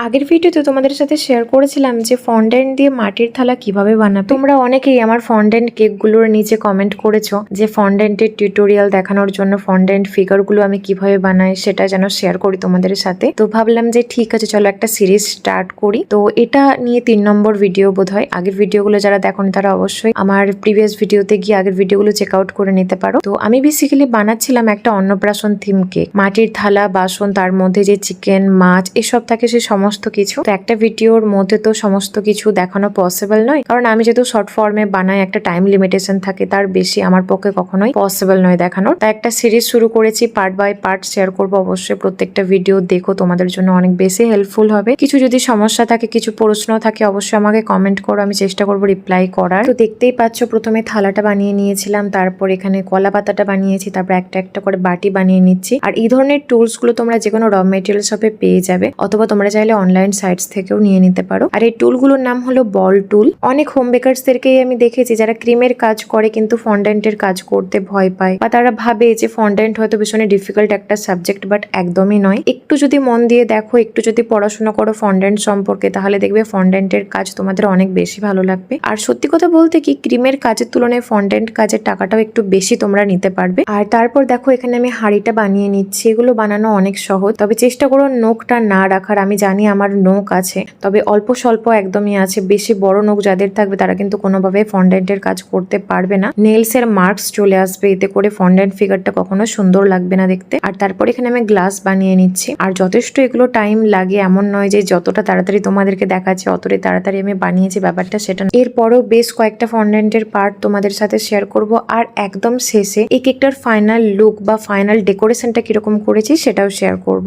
আগের ভিডিওতে তোমাদের সাথে শেয়ার করেছিলাম যে ফন্ডেন্ট দিয়ে মাটির থালা কিভাবে বানাবে। তোমরা অনেকেই আমার ফন্ডেন্ট কেকগুলোর নিচে কমেন্ট করেছো যে ফন্ডেন্টের টিউটোরিয়াল দেখানোর জন্য ফন্ডেন্ট ফিগারগুলো আমি কিভাবে বানাই সেটা যেন শেয়ার করি তোমাদের সাথে। তো ভাবলাম যে ঠিক আছে, চলো একটা সিরিজ স্টার্ট করি। তো এটা নিয়ে 3 নম্বর ভিডিও বোধহয়। আগের ভিডিওগুলো যারা দেখোনি তারা অবশ্যই আমার প্রিভিয়াস ভিডিওতে গিয়ে আগের ভিডিওগুলো চেক আউট করে নিতে পারো। তো আমি বেসিক্যালি বানাচ্ছিলাম একটা অন্নপ্রাশন থিম কেক। মাটির থালা, বাসন, তার মধ্যে যে চিকেন, মাছ এসব থাকে সে সমস্ত কিছু। তো একটা ভিডিওর মধ্যে তো সমস্ত কিছু দেখানো পসিবল নয়, কারণ আমি যেহেতু শর্ট ফর্মে বানাই একটা টাইম লিমিটেশন থাকে, তার বেশি আমার পক্ষে কখনোই পসিবল নয় দেখানোর। তাই একটা সিরিজ শুরু করেছি, পার্ট বাই পার্ট শেয়ার করবো। অবশ্যই প্রত্যেকটা ভিডিও দেখো, তোমাদের জন্য অনেক বেশি হেল্পফুল হবে। কিছু যদি সমস্যা থাকে, কিছু প্রশ্ন থাকে, অবশ্যই আমাকে কমেন্ট করো, আমি চেষ্টা করবো রিপ্লাই করার। তো দেখতেই পাচ্ছ প্রথমে থালাটা বানিয়ে নিয়েছিলাম, তারপর এখানে কলা পাতাটা বানিয়েছি, তারপর একটা একটা করে বাটি বানিয়ে নিচ্ছি। আর এই ধরনের টুলস গুলো তোমরা যে কোনো র মেটেরিয়াল শপে পেয়ে যাবে, অথবা তোমরা চাইলে অনলাইন সাইটস থেকেও নিয়ে নিতে পারো। আর এই টুলগুলোর নাম হলো বল টুল। অনেক হোম বেকারসদেরকেই আমি দেখেছি যারা ক্রিমের কাজ করে কিন্তু ফন্ডেন্টের কাজ করতে ভয় পায়, বা তারা ভাবে যে ফন্ডেন্ট হয়তো ভীষণ ডিফিকাল্ট একটা সাবজেক্ট, বাট একদমই নয়। একটু যদি মন দিয়ে দেখো, একটু যদি পড়াশোনা করো ফন্ডেন্ট সম্পর্কে, তাহলে দেখবে ফন্ডেন্টের কাজ তোমাদের অনেক বেশি ভালো লাগবে। আর সত্যি কথা বলতে কি, ক্রিমের কাজের তুলনায় ফন্ডেন্ট কাজের টাকাটাও একটু বেশি তোমরা নিতে পারবে। আর তারপর দেখো এখানে আমি হাঁড়িটা বানিয়ে নিচ্ছি। এগুলো বানানো অনেক সহজ, তবে চেষ্টা করো নোকটা না রাখার। আমি জানি আমার নোক আছে, তবে অল্প স্বল্প একদমই আছে। বেশি বড় নোক যাদের থাকবে তারা কিন্তু কোনোভাবে ফন্ডেন্টের কাজ করতে পারবে না। নেলস এর মার্কস চলে আসবে, এতে করে ফন্ডেন্ট ফিগারটা কখনো সুন্দর লাগবে না দেখতে। আর তারপর এখানে আমি গ্লাস বানিয়ে নিচ্ছি। আর যথেষ্ট এগুলো টাইম লাগে, এমন নয় যে যতটা তাড়াতাড়ি তোমাদেরকে দেখাচ্ছে অতটাই তাড়াতাড়ি আমি বানিয়েছি, ব্যাপারটা সেটা। এরপরও বেশ কয়েকটা ফন্ডেন্টের পার্ট তোমাদের সাথে শেয়ার করব। আর একদম শেষে এই কেকটার ফাইনাল লুক বা ফাইনাল ডেকোরেশনটা কিরকম করেছি সেটাও শেয়ার করব।